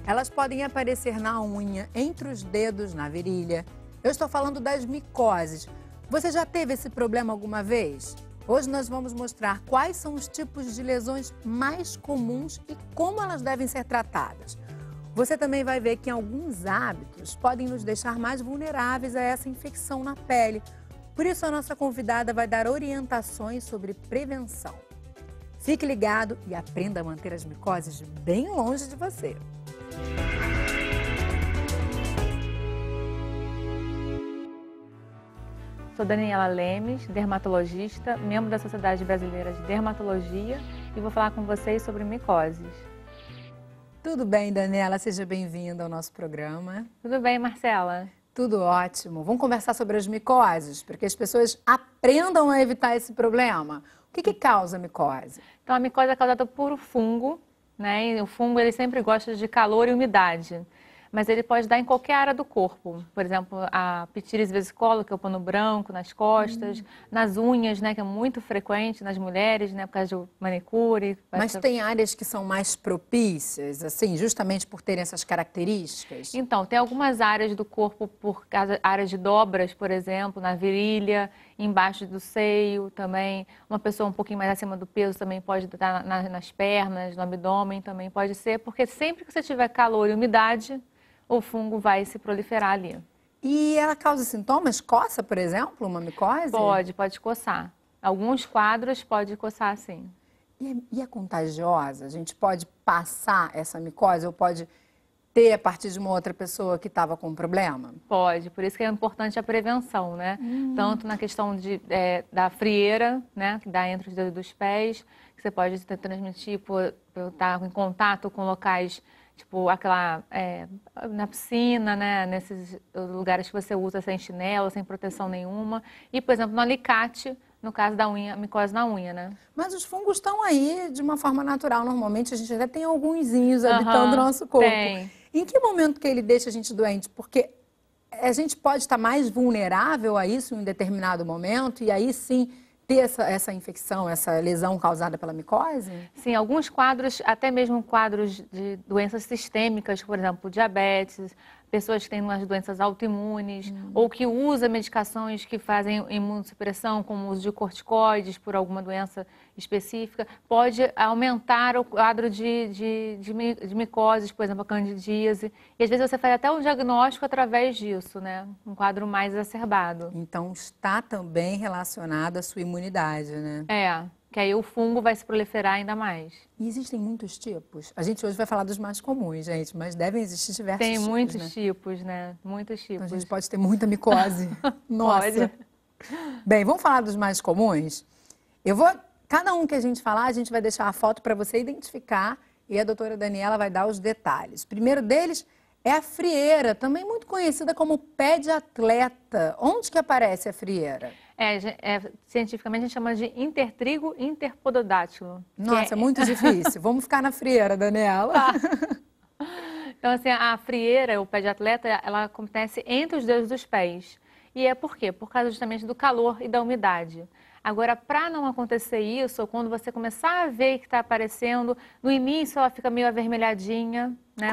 Elas podem aparecer na unha, entre os dedos, na virilha. Eu estou falando das micoses. Você já teve esse problema alguma vez? Hoje nós vamos mostrar quais são os tipos de lesões mais comuns e como elas devem ser tratadas. Você também vai ver que alguns hábitos podem nos deixar mais vulneráveis a essa infecção na pele. Por isso, a nossa convidada vai dar orientações sobre prevenção. Fique ligado e aprenda a manter as micoses bem longe de você. Sou Daniela Lemes, dermatologista, membro da Sociedade Brasileira de Dermatologia e vou falar com vocês sobre micoses. Tudo bem, Daniela? Seja bem-vinda ao nosso programa. Tudo bem, Marcela? Tudo ótimo. Vamos conversar sobre as micoses, para que as pessoas aprendam a evitar esse problema. O que causa a micose? Então, a micose é causada por um fungo, né? E o fungo ele sempre gosta de calor e umidade. Mas ele pode dar em qualquer área do corpo. Por exemplo, a pityris vesicola, que é o pano branco, nas costas, nas unhas, né, que é muito frequente nas mulheres, né, por causa de manicure. Mas tem áreas que são mais propícias, assim, justamente por terem essas características? Então, tem algumas áreas do corpo, por causa áreas de dobras, por exemplo, na virilha, embaixo do seio também. Uma pessoa um pouquinho mais acima do peso também pode estar nas pernas, no abdômen também pode ser, porque sempre que você tiver calor e umidade, o fungo vai se proliferar ali. E ela causa sintomas? Coça, por exemplo, uma micose? Pode coçar. Alguns quadros pode coçar, sim. E é contagiosa? A gente pode passar essa micose ou pode ter a partir de uma outra pessoa que estava com problema? Pode, por isso que é importante a prevenção, né? Tanto na questão da frieira, né, que dá entre os dedos dos pés, que você pode transmitir por estar em contato com locais, tipo aquela, na piscina, né, nesses lugares que você usa sem chinelo, sem proteção nenhuma. E, por exemplo, no alicate, no caso da unha, micose na unha, né? Mas os fungos estão aí de uma forma natural. Normalmente a gente até tem algunzinhos habitando o nosso corpo. Tem. Em que momento que ele deixa a gente doente? Porque a gente pode estar mais vulnerável a isso em um determinado momento e aí sim ter essa infecção, essa lesão causada pela micose? Sim, alguns quadros, até mesmo quadros de doenças sistêmicas, por exemplo, diabetes, pessoas que têm umas doenças autoimunes ou que usam medicações que fazem imunossupressão, como o uso de corticoides por alguma doença específica, pode aumentar o quadro de micoses, por exemplo, a candidíase. E às vezes você faz até um diagnóstico através disso, né? Um quadro mais exacerbado. Então está também relacionado à sua imunidade, né? Que aí o fungo vai se proliferar ainda mais. E existem muitos tipos? A gente hoje vai falar dos mais comuns, gente, mas devem existir diversos tipos, Tem muitos né? tipos, né? Muitos tipos. Então a gente pode ter muita micose. Nossa! Pode. Bem, vamos falar dos mais comuns? Cada um que a gente falar, a gente vai deixar a foto para você identificar e a doutora Daniela vai dar os detalhes. O primeiro deles é a frieira, também muito conhecida como pé de atleta. Onde que aparece a frieira? Cientificamente a gente chama de intertrigo interpododátilo. Nossa, é muito difícil. Vamos ficar na frieira, Daniela. Tá. Então, assim, a frieira, o pé de atleta, ela acontece entre os dedos dos pés. E é por quê? Por causa justamente do calor e da umidade. Agora, para não acontecer isso, ou quando você começar a ver que está aparecendo, no início ela fica meio avermelhadinha, né?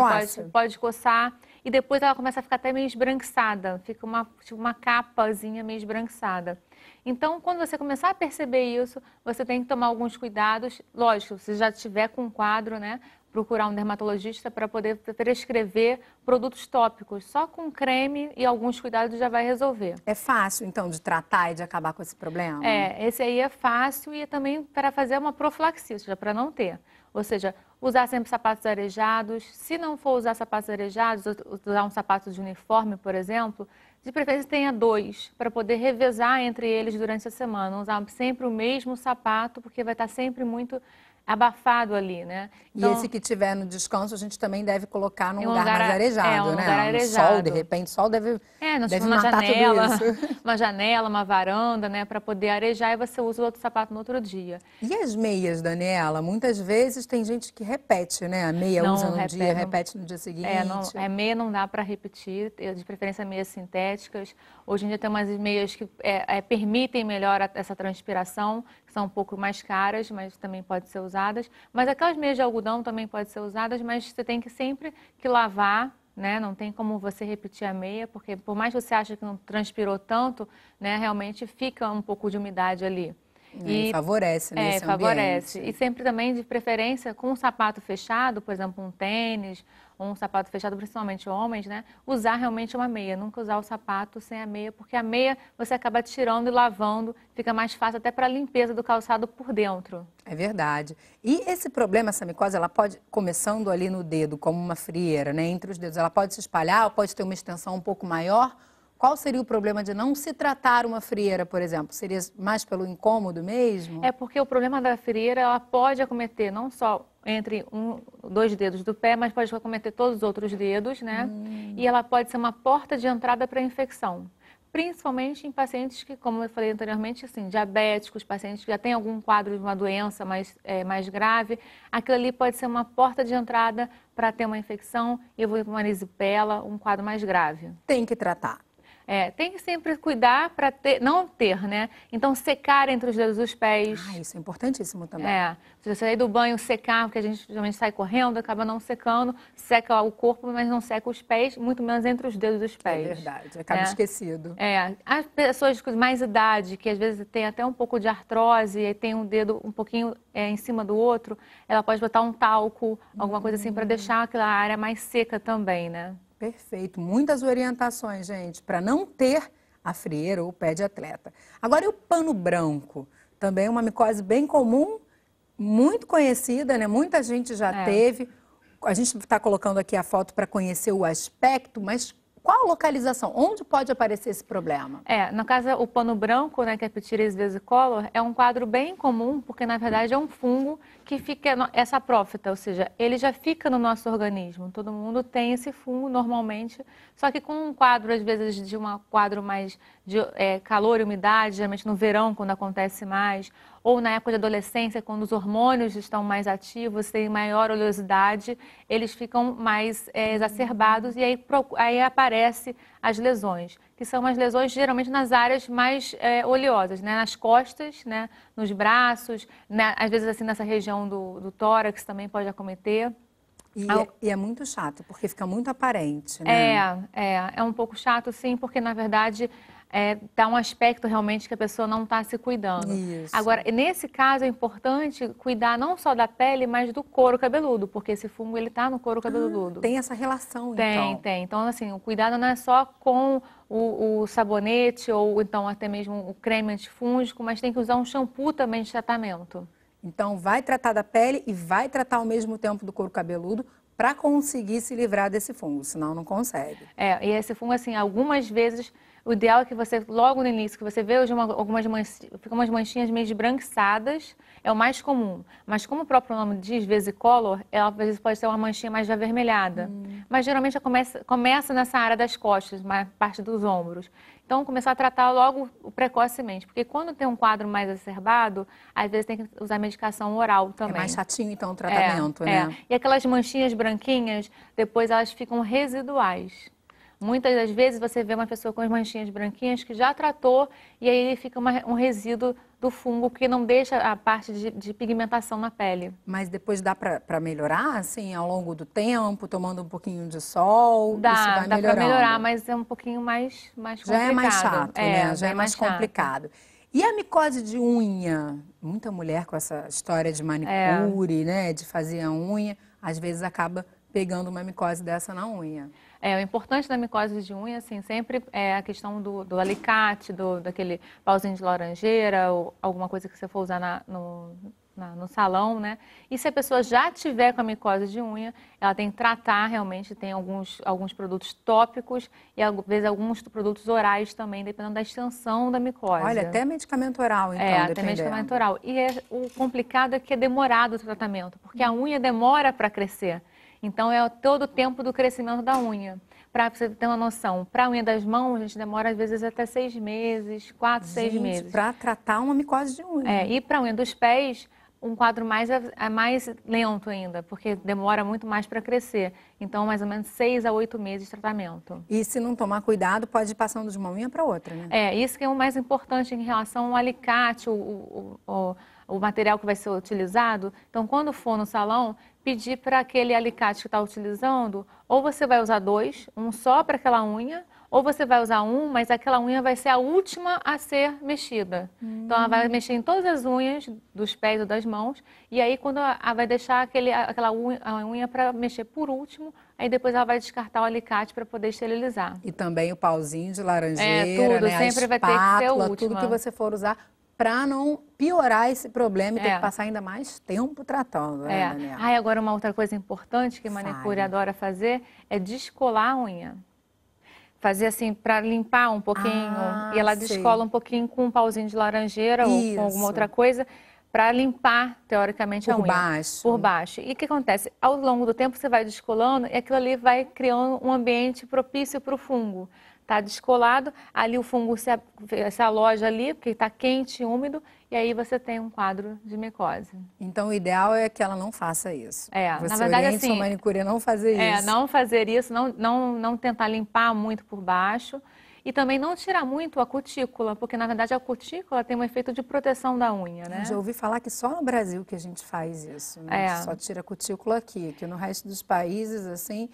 Pode coçar, e depois ela começa a ficar até meio esbranquiçada, fica tipo uma capazinha meio esbranquiçada. Então, quando você começar a perceber isso, você tem que tomar alguns cuidados. Lógico, se já estiver com um quadro, né? Procurar um dermatologista para poder prescrever produtos tópicos. Só com creme e alguns cuidados já vai resolver. É fácil, então, de tratar e de acabar com esse problema? Esse aí é fácil e também para fazer uma profilaxia, ou seja, para não ter. Ou seja, usar sempre sapatos arejados. Se não for usar sapatos arejados, usar um sapato de uniforme, por exemplo, de preferência tenha 2, para poder revezar entre eles durante a semana. Usar sempre o mesmo sapato, porque vai estar sempre muito abafado ali, né? Então, e esse que tiver no descanso, a gente também deve colocar num lugar mais arejado, um né? Lugar arejado. Sol, de repente, o sol deve uma matar janela, tudo isso. uma janela, uma varanda, né? Para poder arejar e você usa o outro sapato no outro dia. E as meias, Daniela? Muitas vezes tem gente que repete, né? A meia usa num dia, repete no dia seguinte. Meia não dá para repetir, de preferência meias sintéticas. Hoje em dia tem umas meias que permitem melhor essa transpiração, que são um pouco mais caras, mas também podem ser usadas. Mas aquelas meias de algodão também podem ser usadas, mas você tem que sempre que lavar, né? Não tem como você repetir a meia, porque por mais que você ache que não transpirou tanto, né, realmente fica um pouco de umidade ali. E favorece nesse favorece. ambiente. E sempre também, de preferência, com um sapato fechado, por exemplo, um tênis, ou um sapato fechado, principalmente homens, né? Usar realmente uma meia, nunca usar o sapato sem a meia, porque a meia você acaba tirando e lavando, fica mais fácil até para a limpeza do calçado por dentro. É verdade. E esse problema, essa micose, ela pode, começando ali no dedo, como uma frieira, né? Entre os dedos, ela pode se espalhar ou pode ter uma extensão um pouco maior? Qual seria o problema de não se tratar uma frieira, por exemplo? Seria mais pelo incômodo mesmo? É porque o problema da frieira, ela pode acometer não só entre dois dedos do pé, mas pode acometer todos os outros dedos, né? E ela pode ser uma porta de entrada para a infecção. Principalmente em pacientes que, como eu falei anteriormente, assim, diabéticos, pacientes que já têm algum quadro de uma doença mais grave, aquilo ali pode ser uma porta de entrada para ter uma infecção, evoluir para uma erisipela, um quadro mais grave. Tem que tratar. Tem que sempre cuidar para não ter, né? Então, secar entre os dedos dos pés. Isso é importantíssimo também. Se você sair do banho, secar, porque a gente geralmente sai correndo, acaba não secando, seca o corpo, mas não seca os pés, muito menos entre os dedos dos pés. É verdade, acaba esquecido. As pessoas com mais idade, que às vezes tem até um pouco de artrose e tem um dedo um pouquinho em cima do outro, ela pode botar um talco, alguma coisa assim, para deixar aquela área mais seca também, né? Perfeito. Muitas orientações, gente, para não ter a frieira ou o pé de atleta. Agora, e o pano branco? Também é uma micose bem comum, muito conhecida, né? Muita gente já teve. A gente está colocando aqui a foto para conhecer o aspecto, mas qual a localização? Onde pode aparecer esse problema? No caso, o pano branco, né, que é Pityriasis vesicolor, é um quadro bem comum, porque na verdade é um fungo que fica, é saprófita, ou seja, ele já fica no nosso organismo. Todo mundo tem esse fungo normalmente, só que com um quadro, às vezes, de um quadro mais de calor e umidade, geralmente no verão, quando acontece mais, ou na época de adolescência, quando os hormônios estão mais ativos, tem maior oleosidade, eles ficam mais exacerbados e aí aparecem as lesões, que são as lesões geralmente nas áreas mais oleosas, né? Nas costas, né? Nos braços, né? Às vezes assim nessa região do tórax também pode acometer. E é muito chato, porque fica muito aparente, né? É um pouco chato, sim, porque na verdade dá um aspecto realmente que a pessoa não está se cuidando. Isso. Agora, nesse caso é importante cuidar não só da pele, mas do couro cabeludo, porque esse fungo ele está no couro cabeludo. Tem essa relação, então. Tem. Então, assim, o cuidado não é só com o sabonete ou então até mesmo o creme antifúngico, mas tem que usar um shampoo também de tratamento. Então, vai tratar da pele e vai tratar ao mesmo tempo do couro cabeludo para conseguir se livrar desse fungo, senão não consegue. E esse fungo, assim, algumas vezes, o ideal é que você, logo no início, que você vê ficam umas manchinhas meio esbranquiçadas, é o mais comum. Mas como o próprio nome diz, vesicolor, ela às vezes pode ser uma manchinha mais avermelhada. Mas geralmente começa nessa área das costas, mais parte dos ombros. Então, começar a tratar logo precocemente, porque quando tem um quadro mais exacerbado, às vezes tem que usar medicação oral também. É mais chatinho, então, o tratamento, né? E aquelas manchinhas branquinhas, depois elas ficam residuais. Muitas das vezes você vê uma pessoa com as manchinhas branquinhas que já tratou e aí fica um resíduo do fungo que não deixa a parte de pigmentação na pele. Mas depois dá para melhorar, assim, ao longo do tempo, tomando um pouquinho de sol? Dá para melhorar, mas é um pouquinho mais complicado. Já é mais chato, né? Já é mais complicado. E a micose de unha? Muita mulher com essa história de manicure, né? De fazer a unha, às vezes acaba pegando uma micose dessa na unha. O importante da micose de unha, assim, sempre é a questão do alicate, daquele pauzinho de laranjeira, ou alguma coisa que você for usar no salão, né? E se a pessoa já tiver com a micose de unha, ela tem que tratar realmente, tem alguns produtos tópicos e às vezes alguns produtos orais também, dependendo da extensão da micose. Olha, até medicamento oral, então, até medicamento oral. E o complicado é que é demorado o tratamento, porque a unha demora para crescer. Então, é todo o tempo do crescimento da unha. Para você ter uma noção, para a unha das mãos, a gente demora às vezes até 6 meses, 4, 6 meses. Para tratar uma micose de unha. E para a unha dos pés, um quadro mais lento ainda, porque demora muito mais para crescer. Então, mais ou menos 6 a 8 meses de tratamento. E se não tomar cuidado, pode ir passando de uma unha para outra, né? Isso que é o mais importante em relação ao alicate, o material que vai ser utilizado. Então, quando for no salão, pedir para aquele alicate que está utilizando, ou você vai usar 2, um só para aquela unha, ou você vai usar um, mas aquela unha vai ser a última a ser mexida. Então, ela vai mexer em todas as unhas dos pés ou das mãos, e aí quando ela vai deixar aquela unha para mexer por último, aí depois ela vai descartar o alicate para poder esterilizar. E também o pauzinho de laranjeira, tudo, né? sempre A vai ter que ser a espátula, última. tudo que você for usar para não piorar esse problema e ter que passar ainda mais tempo tratando, né, Daniela? E agora uma outra coisa importante que a manicure adora fazer é descolar a unha. Fazer assim para limpar um pouquinho e ela descola um pouquinho com um pauzinho de laranjeira ou com alguma outra coisa para limpar, teoricamente, a unha. Por baixo. E o que acontece? Ao longo do tempo você vai descolando e aquilo ali vai criando um ambiente propício para o fungo. Está descolado, ali o fungo se aloja ali, porque está quente e úmido, e aí você tem um quadro de micose. Então, o ideal é que ela não faça isso. Você na verdade, assim, sua manicure a não fazer isso. Não fazer isso, não tentar limpar muito por baixo. E também não tirar muito a cutícula, porque na verdade a cutícula tem um efeito de proteção da unha, né? Eu já ouvi falar que só no Brasil que a gente faz isso, né? Só tira a cutícula aqui, que no resto dos países, assim,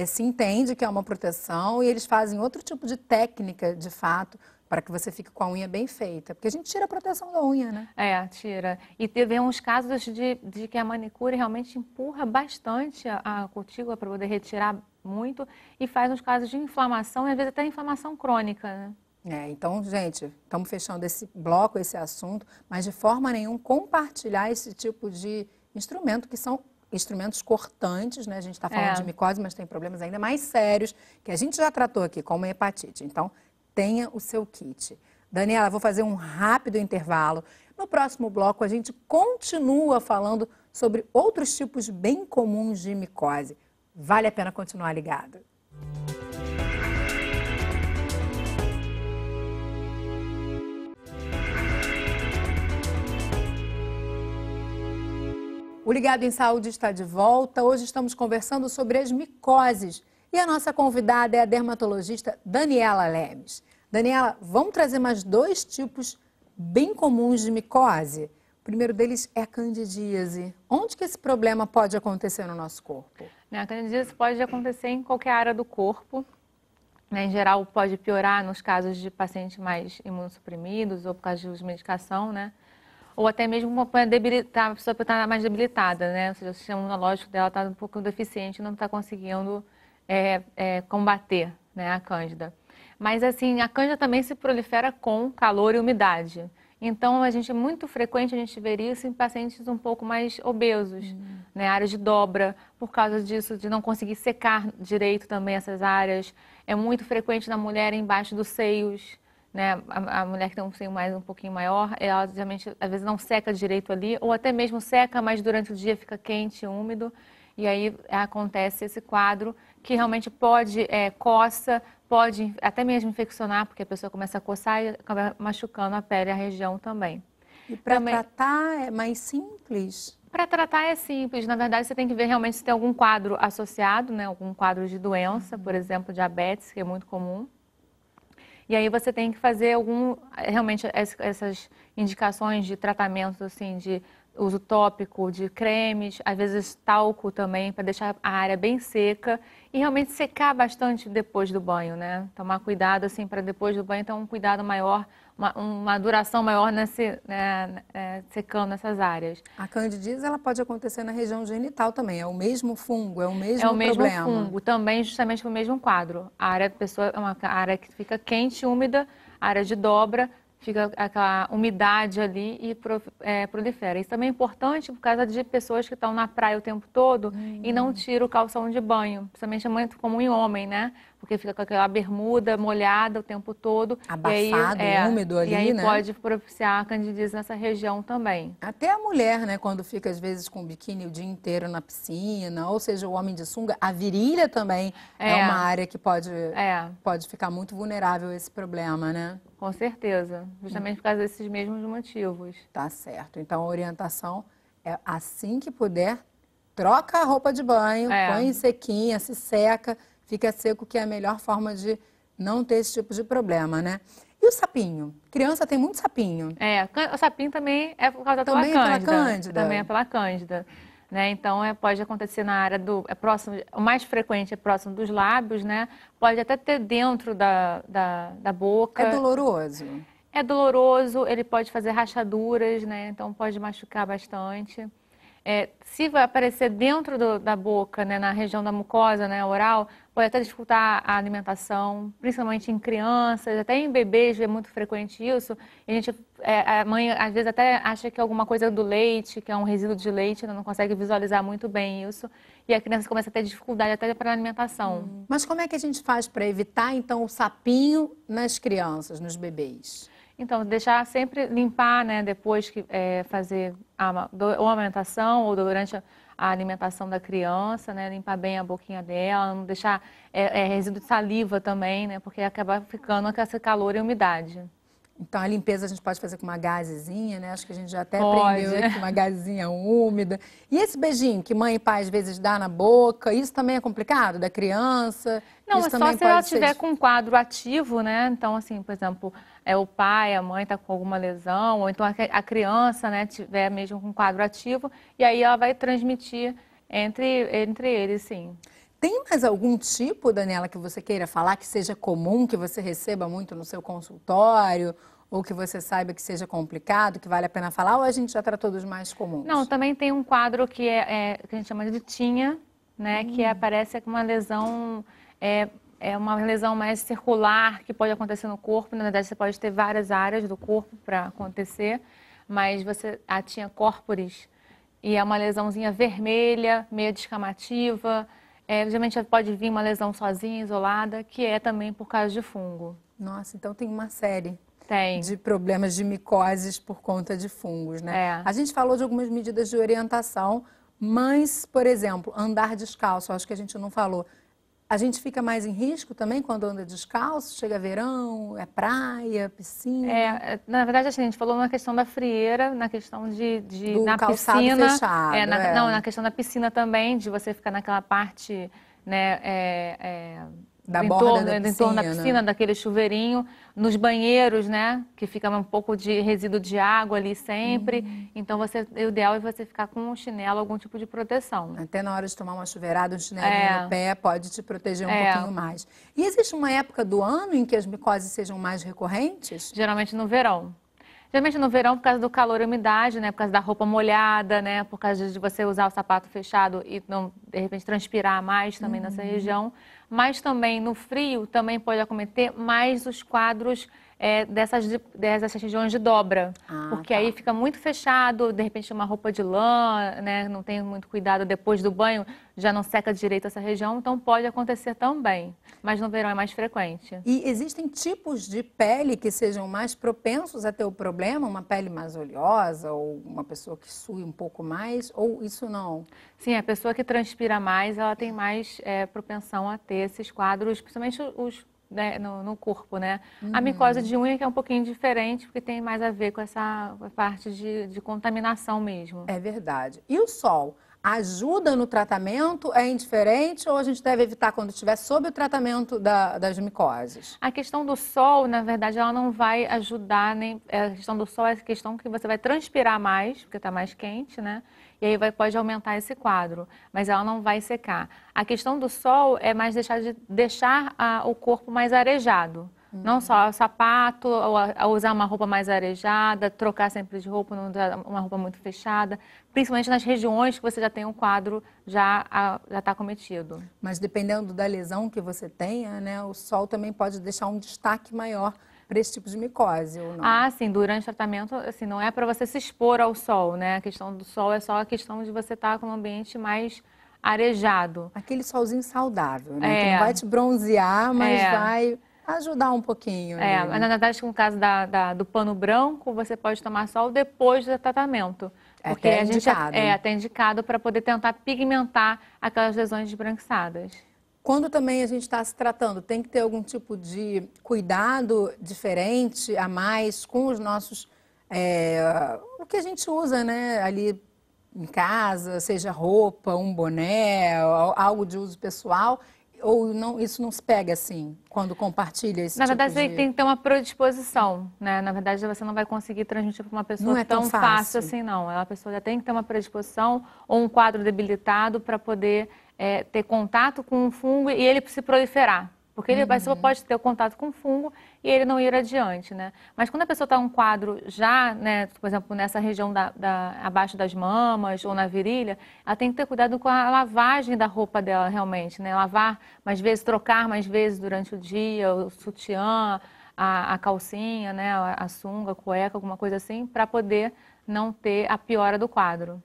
se entende que é uma proteção e eles fazem outro tipo de técnica, de fato, para que você fique com a unha bem feita. Porque a gente tira a proteção da unha, né? Tira. E teve uns casos de que a manicure realmente empurra bastante a cutícula para poder retirar muito e faz uns casos de inflamação e às vezes até inflamação crônica, né? Então, gente, estamos fechando esse bloco, esse assunto, mas de forma nenhuma compartilhar esse tipo de instrumento, que são instrumentos cortantes, né? A gente está falando de micose, mas tem problemas ainda mais sérios, que a gente já tratou aqui, como a hepatite. Então, tenha o seu kit. Daniela, vou fazer um rápido intervalo. No próximo bloco, a gente continua falando sobre outros tipos bem comuns de micose. Vale a pena continuar ligado. O Ligado em Saúde está de volta. Hoje estamos conversando sobre as micoses. E a nossa convidada é a dermatologista Daniela Lemes. Daniela, vamos trazer mais 2 tipos bem comuns de micose. O primeiro deles é a candidíase. Onde que esse problema pode acontecer no nosso corpo? A candidíase pode acontecer em qualquer área do corpo. Em geral, pode piorar nos casos de pacientes mais imunossuprimidos ou por causa de medicação, né? Ou até mesmo a pessoa pode estar mais debilitada, né? Ou seja, o sistema imunológico dela está um pouco deficiente e não está conseguindo combater, né, a cândida. Mas assim, a cândida também se prolifera com calor e umidade. Então, é muito frequente a gente ver isso em pacientes um pouco mais obesos, né? Áreas de dobra, por causa disso, de não conseguir secar direito também essas áreas. É muito frequente na mulher embaixo dos seios, né? A mulher que tem um seio um pouquinho maior, ela geralmente, às vezes, não seca direito ali, ou até mesmo seca, mas durante o dia fica quente, úmido. E aí acontece esse quadro que realmente pode coça, pode até mesmo infeccionar, porque a pessoa começa a coçar e acaba machucando a pele, a região também. E para tratar é mais simples? Para tratar é simples. Na verdade, você tem que ver realmente se tem algum quadro associado, né? Algum quadro de doença, por exemplo, diabetes, que é muito comum. E aí você tem que fazer realmente essas indicações de tratamentos, assim, de uso tópico, de cremes, às vezes talco também, para deixar a área bem seca e realmente secar bastante depois do banho, né? Tomar cuidado, assim, para depois do banho ter um cuidado maior, uma duração maior secando essas áreas. A candidíase, ela pode acontecer na região genital também, é o mesmo fungo, é o mesmo problema. É o mesmo fungo, também justamente o mesmo quadro. A área da pessoa é uma área que fica quente, úmida, área de dobra, fica aquela umidade ali e prolifera. Isso também é importante por causa de pessoas que estão na praia o tempo todo e não tiram o calção de banho. Principalmente é muito comum em homem, né? Porque fica com aquela bermuda molhada o tempo todo. Abafado, úmido ali, né? E aí pode propiciar a candidíase nessa região também. Até a mulher, né? Quando fica, às vezes, com biquíni o dia inteiro na piscina, ou seja, o homem de sunga, a virilha também é uma área que pode ficar muito vulnerável a esse problema, né? Com certeza, justamente por causa desses mesmos motivos. Tá certo. Então, a orientação é assim que puder, troca a roupa de banho, põe sequinha, se seca, fica seco, que é a melhor forma de não ter esse tipo de problema, né? E o sapinho? Criança tem muito sapinho. O sapinho também é por causa Também pela pela cândida. Também é pela cândida. Né? Então, pode acontecer na área próximo, o mais frequente é próximo dos lábios, né? Pode até ter dentro da boca. É doloroso? É doloroso, ele pode fazer rachaduras, né? Então pode machucar bastante. Se vai aparecer dentro da boca, né, na região da mucosa, né, oral, pode até dificultar a alimentação, principalmente em crianças, até em bebês é muito frequente isso. E a mãe às vezes até acha que é alguma coisa do leite, que é um resíduo de leite, não consegue visualizar muito bem isso. E a criança começa a ter dificuldade até para a alimentação. Mas como é que a gente faz para evitar, então, o sapinho nas crianças, nos bebês? Então, deixar sempre limpar, né, depois que fazer a amamentação ou durante a alimentação da criança, né, limpar bem a boquinha dela, não deixar resíduo de saliva também, né, porque acaba ficando com esse calor e umidade. Então, a limpeza a gente pode fazer com uma gazezinha, né? Acho que a gente já até aprendeu aqui, uma gazezinha úmida. E esse beijinho que mãe e pai às vezes dá na boca, isso também é complicado da criança? Não, isso é só se ela estiver com um quadro ativo, né? Então, assim, por exemplo, o pai, a mãe está com alguma lesão, ou então a criança, né, tiver mesmo com um quadro ativo, e aí ela vai transmitir entre eles, sim. Tem mais algum tipo, Daniela, que você queira falar, que seja comum, que você receba muito no seu consultório, ou que você saiba que seja complicado, que vale a pena falar, ou a gente já tratou dos mais comuns? Não, também tem um quadro que que a gente chama de tinha, né, que aparece com uma lesão, uma lesão mais circular, que pode acontecer no corpo. Na verdade, você pode ter várias áreas do corpo para acontecer, mas a tinha corporis, e é uma lesãozinha vermelha, meio descamativa. Geralmente pode vir uma lesão sozinha, isolada, que é também por causa de fungo. Nossa, então tem uma série Tem. de problemas de micoses por conta de fungos, né? A gente falou de algumas medidas de orientação, mas, por exemplo, andar descalço, acho que a gente não falou. A gente fica mais em risco também quando anda descalço? Chega verão, é praia, piscina? Na verdade, assim, a gente falou na questão da frieira, na questão do na calçado piscina. Fechado, Não, na questão da piscina também, de você ficar naquela parte, né, da borda da piscina. Em torno da piscina, daquele chuveirinho, nos banheiros, né, que fica um pouco de resíduo de água ali sempre. Então, o ideal é você ficar com um chinelo, algum tipo de proteção. Até na hora de tomar uma chuveirada, um chinelinho no pé pode te proteger um pouquinho mais. E existe uma época do ano em que as micoses sejam mais recorrentes? Geralmente no verão. Geralmente no verão, por causa do calor e umidade, né? Por causa da roupa molhada, né? Por causa de você usar o sapato fechado e não, de repente, transpirar mais também nessa região. Mas também no frio, também pode acometer mais os quadros dessas regiões de dobra. Porque aí fica muito fechado, de repente uma roupa de lã, né? Não tem muito cuidado depois do banho, já não seca direito essa região, então pode acontecer também. Mas no verão é mais frequente. E existem tipos de pele que sejam mais propensos a ter o problema? Uma pele mais oleosa ou uma pessoa que sue um pouco mais? Ou isso não? Sim, a pessoa que transpira mais, ela tem mais propensão a ter esses quadros, principalmente né, no corpo, né? A micose de unha que é um pouquinho diferente, porque tem mais a ver com essa parte de contaminação mesmo. É verdade. E o sol? Ajuda no tratamento? É indiferente ou a gente deve evitar quando estiver sob o tratamento das micoses? A questão do sol, na verdade, ela não vai ajudar, nem a questão do sol é a questão que você vai transpirar mais, porque está mais quente, né? E aí pode aumentar esse quadro, mas ela não vai secar. A questão do sol é mais deixar o corpo mais arejado. Não só o sapato, ou usar uma roupa mais arejada, trocar sempre de roupa, não usar uma roupa muito fechada, principalmente nas regiões que você já tem um quadro já está cometido. Mas dependendo da lesão que você tenha, né, o sol também pode deixar um destaque maior para esse tipo de micose, ou não? Ah, sim, durante o tratamento, assim, não é para você se expor ao sol, né? A questão do sol é só a questão de você estar com um ambiente mais arejado. Aquele solzinho saudável, né? Que não vai te bronzear, mas vai ajudar um pouquinho. Mas na verdade, no caso do pano branco, você pode tomar sol depois do tratamento. Porque até a gente indicado. até indicado para poder tentar pigmentar aquelas lesões esbranquiçadas. Quando também a gente está se tratando, tem que ter algum tipo de cuidado diferente, a mais, com os nossos... o que a gente usa, né, ali em casa, seja roupa, um boné, algo de uso pessoal. Ou não, isso não se pega assim, quando compartilha esse Na tipo verdade, de... você tem que ter uma predisposição, né? Na verdade, você não vai conseguir transmitir para uma pessoa Não é tão tão fácil. fácil assim, não. A pessoa já tem que ter uma predisposição ou um quadro debilitado para poder ter contato com o fungo e ele se proliferar. Porque a pessoa pode ter o contato com o fungo e ele não ir adiante, né? Mas quando a pessoa está em um quadro já, né, por exemplo, nessa região abaixo das mamas ou na virilha, ela tem que ter cuidado com a lavagem da roupa dela realmente, né? Lavar mais vezes, trocar mais vezes durante o dia, o sutiã, a calcinha, né, a sunga, a cueca, alguma coisa assim, para poder não ter a piora do quadro.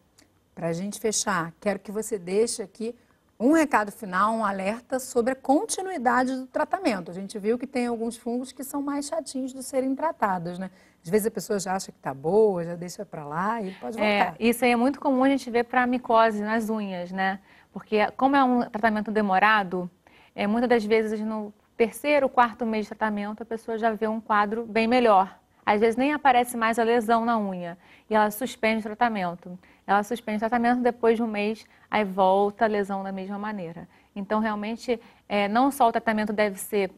Para a gente fechar, quero que você deixe aqui um recado final, um alerta sobre a continuidade do tratamento. A gente viu que tem alguns fungos que são mais chatinhos de serem tratados, né? Às vezes a pessoa já acha que está boa, já deixa para lá e pode voltar. Isso aí é muito comum a gente ver para micose nas unhas, né? Porque como é um tratamento demorado, muitas das vezes no terceiro, quarto mês de tratamento a pessoa já vê um quadro bem melhor. Às vezes nem aparece mais a lesão na unha e ela suspende o tratamento. Ela suspende o tratamento, depois de um mês, aí volta a lesão da mesma maneira. Então, realmente, não só o tratamento deve ser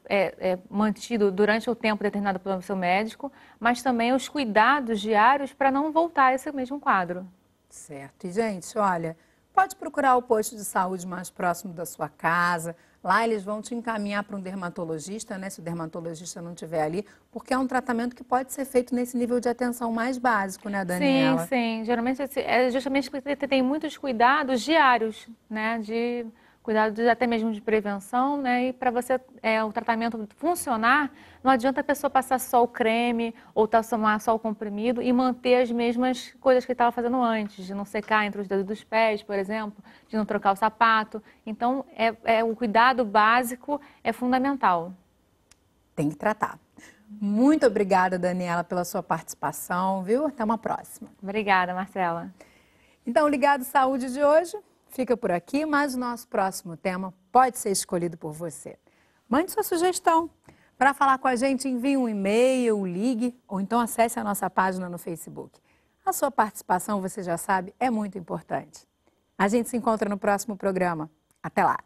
mantido durante o tempo determinado pelo seu médico, mas também os cuidados diários para não voltar a esse mesmo quadro. Certo. E, gente, olha, pode procurar o posto de saúde mais próximo da sua casa. Lá eles vão te encaminhar para um dermatologista, né? Se o dermatologista não estiver ali, porque é um tratamento que pode ser feito nesse nível de atenção mais básico, né, Daniela? Sim, sim. Geralmente é justamente porque tem muitos cuidados diários, né? De cuidados até mesmo de prevenção, né? E para você o tratamento funcionar, não adianta a pessoa passar só o creme ou tomar só o comprimido e manter as mesmas coisas que estava fazendo antes, de não secar entre os dedos dos pés, por exemplo, de não trocar o sapato. Então, o cuidado básico é fundamental. Tem que tratar. Muito obrigada, Daniela, pela sua participação, viu? Até uma próxima. Obrigada, Marcela. Então, o Ligado Saúde de hoje fica por aqui, mas o nosso próximo tema pode ser escolhido por você. Mande sua sugestão. Para falar com a gente, envie um e-mail, ligue ou então acesse a nossa página no Facebook. A sua participação, você já sabe, é muito importante. A gente se encontra no próximo programa. Até lá!